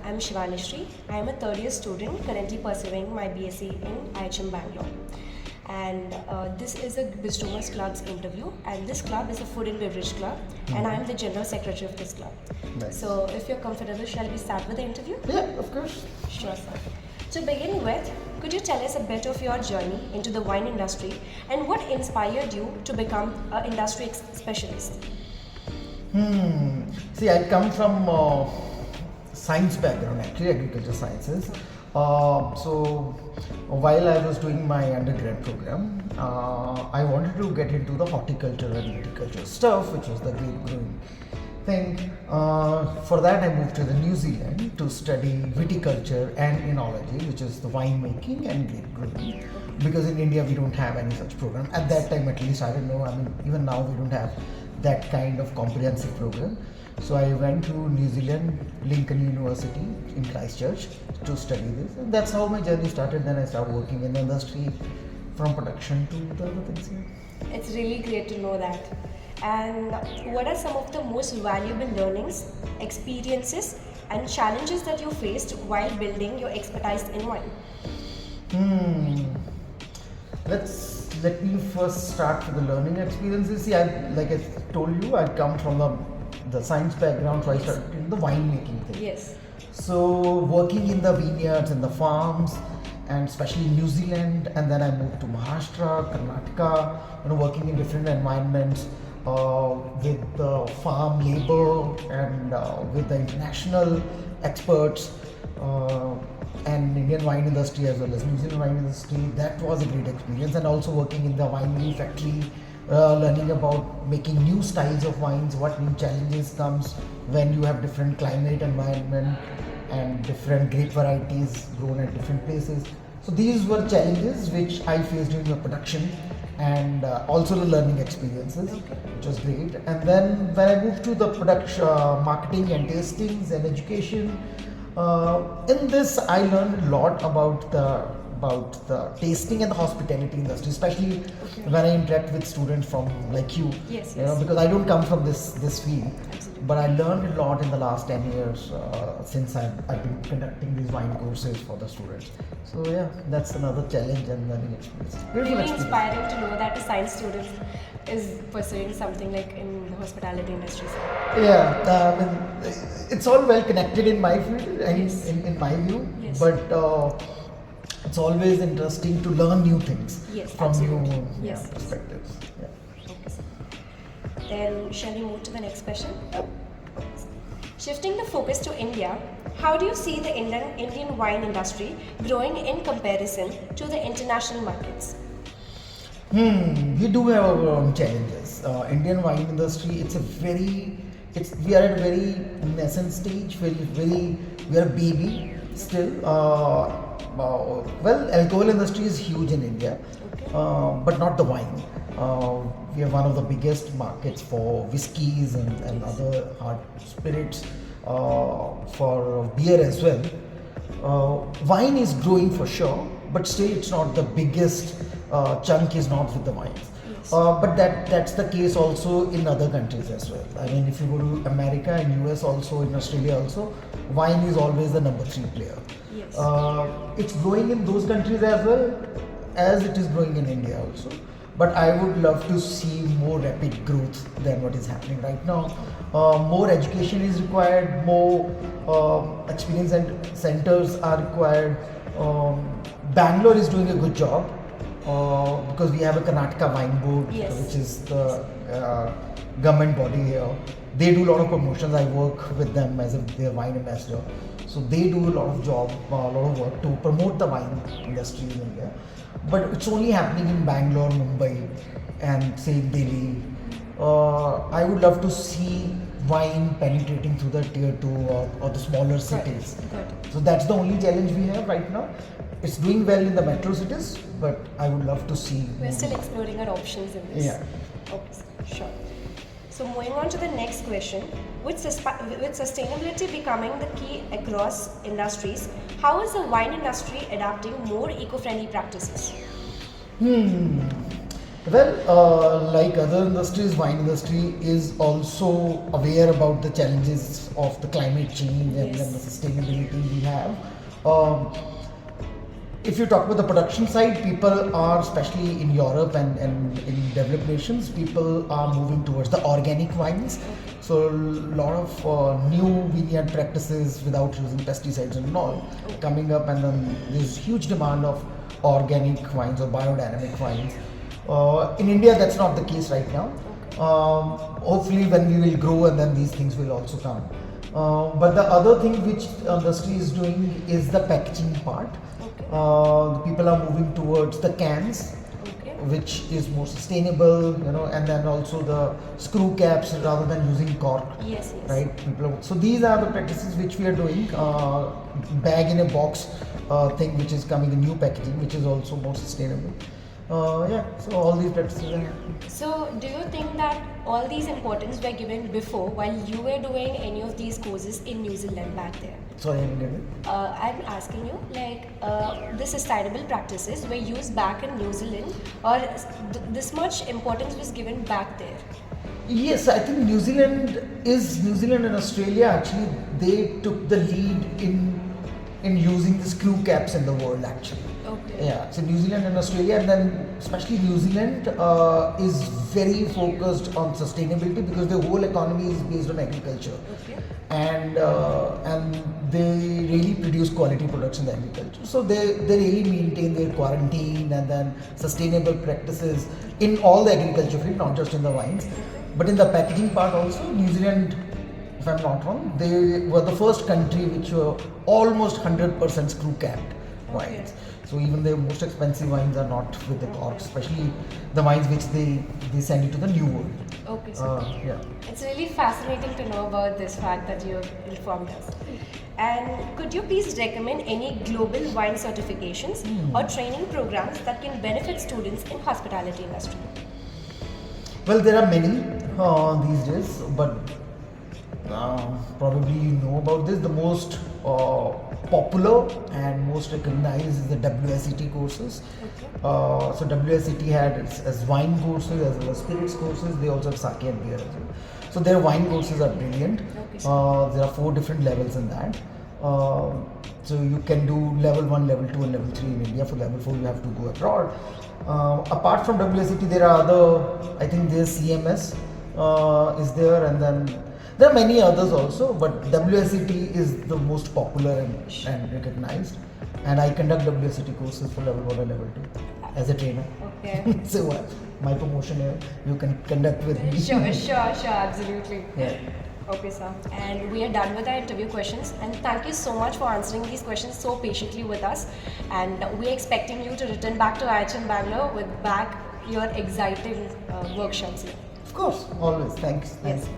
I'm Shivanishri. I am a third year student currently pursuing my BSc in IHM Bangalore. And this is a Bistromer's Club's interview, and this club is a food and beverage club, and I'm the general secretary of this club. Nice. So if you're comfortable, shall we start with the interview? Yeah, of course. Sure, sir. To begin with, could you tell us a bit of your journey into the wine industry and what inspired you to become an industry specialist? See, I come from science background, actually, agriculture sciences. So while I was doing my undergrad program, I wanted to get into the horticulture and viticulture stuff, which was the grape growing thing. For that, I moved to the New Zealand to study viticulture and oenology, which is the winemaking and grape growing. Because in India, we don't have any such program. At that time, at least, I don't know. I mean, even now, we don't have that kind of comprehensive program. So I went to New Zealand, Lincoln University in Christchurch to study this. And that's how my journey started. Then I started working in the industry from production to the other things here. It's really great to know that. And what are some of the most valuable learnings, experiences, and challenges that you faced while building your expertise in wine? Let me first start with the learning experiences. See, like I told you, I come from the science background, so I started in the winemaking thing. Yes. So working in the vineyards and the farms, and especially New Zealand, and then I moved to Maharashtra, Karnataka, working in different environments with the farm labor and with the international experts and Indian wine industry as well as New Zealand wine industry. That was a great experience, and also working in the winery factory, learning about making new styles of wines, what new challenges comes when you have different climate environment and different grape varieties grown at different places. So these were challenges which I faced during the production and also the learning experiences, which was great. And then when I moved to the production, marketing and tastings and education, in this I learned a lot about the tasting and the hospitality industry, especially when I interact with students from like you. Yes, Because I don't come from this field. But I learned a lot in the last 10 years since I've been conducting these wine courses for the students. So yeah, that's another challenge and learning experience. Really inspiring to know that a science student is pursuing something like in the hospitality industry. Yeah, I mean, it's all well connected in my field, in my view. Yes. But it's always interesting to learn new things from absolutely. new Yes. perspectives. Yeah. Okay, sir. Then shall we move to the next question? Shifting the focus to India, how do you see the Indian wine industry growing in comparison to the international markets? We do have our own challenges. Indian wine industry, we are at a very nascent stage, we are a baby still. Well, alcohol industry is huge in India, but not the wine. We are one of the biggest markets for whiskeys and other hard spirits, for beer as well. Wine is growing for sure, but still it's not the biggest chunk is not with the wines. Yes. But that's the case also in other countries as well. I mean, if you go to America and US also, in Australia also, wine is always the number 3 player. Yes. It's growing in those countries as well as it is growing in India also. But I would love to see more rapid growth than what is happening right now. More education is required, more experience and centers are required. Bangalore is doing a good job because we have a Karnataka Wine Board, which is the government body here. They do a lot of promotions. I work with them as their wine ambassador. So they do a lot of work to promote the wine industry in India. But it's only happening in Bangalore, Mumbai, and say Delhi. I would love to see wine penetrating through the tier 2 or the smaller cities. So that's the only challenge we have right now. It's doing well in the metro cities, but I would love to see. We're still exploring our options in this. Yeah. Okay, sure. So moving on to the next question, with sustainability becoming the key across industries, how is the wine industry adapting more eco-friendly practices? Well, like other industries, wine industry is also aware about the challenges of the climate change and, Yes. and the sustainability we have. Um, if you talk about the production side, people are, especially in Europe and in developed nations, people are moving towards the organic wines. So a lot of new vineyard practices without using pesticides and all coming up, and then there's huge demand of organic wines or biodynamic wines. In India, that's not the case right now. Hopefully, when we will grow, and then these things will also come. But the other thing which industry is doing is the packaging part. The people are moving towards the cans, Okay. which is more sustainable, and then also the screw caps rather than using cork. Yes, yes. Right? So these are the practices which we are doing. Bag in a box thing, which is coming in new packaging, which is also more sustainable. So all these practices are happening. So, do you think that all these importance were given before while you were doing any of these courses in New Zealand back there? Sorry, I didn't get it. I'm asking you, the sustainable practices were used back in New Zealand, or this much importance was given back there? Yes, I think New Zealand and Australia actually, they took the lead in using the screw caps in the world actually. Okay. Yeah, so New Zealand and Australia, and then especially New Zealand is very focused on sustainability because the whole economy is based on agriculture. Okay. And they really produce quality products in the agriculture. So they really maintain their quarantine and then sustainable practices in all the agriculture field, not just in the wines, but in the packaging part also. New Zealand, if I'm not wrong, they were the first country which were almost 100% screw capped wines. So even the most expensive wines are not with the cork, especially the wines which they send you to the New World. Okay, so Yeah. it's really fascinating to know about this fact that you have informed us. And could you please recommend any global wine certifications or training programs that can benefit students in hospitality industry? Well, there are many these days, but probably you know about this. The most popular and most recognized is the WSET courses. So WSET had as wine courses as well as spirits courses. They also have sake and beer as well. So their wine courses are brilliant. There are 4 different levels in that. So you can do level 1, level 2 and level 3 in India. For level 4 you have to go abroad. Apart from WSET, there are other, I think there's CMS is there, and then there are many others also, but WSET is the most popular and recognized. And I conduct WSET courses for level 1 and level 2 as a trainer. Okay. So my promotion here, you can conduct with me. Sure, absolutely. Yeah. Okay, sir. And we are done with our interview questions. And thank you so much for answering these questions so patiently with us. And we're expecting you to return back to IHM Bangalore with back your exciting workshops here. Of course, always. Thanks. Yes.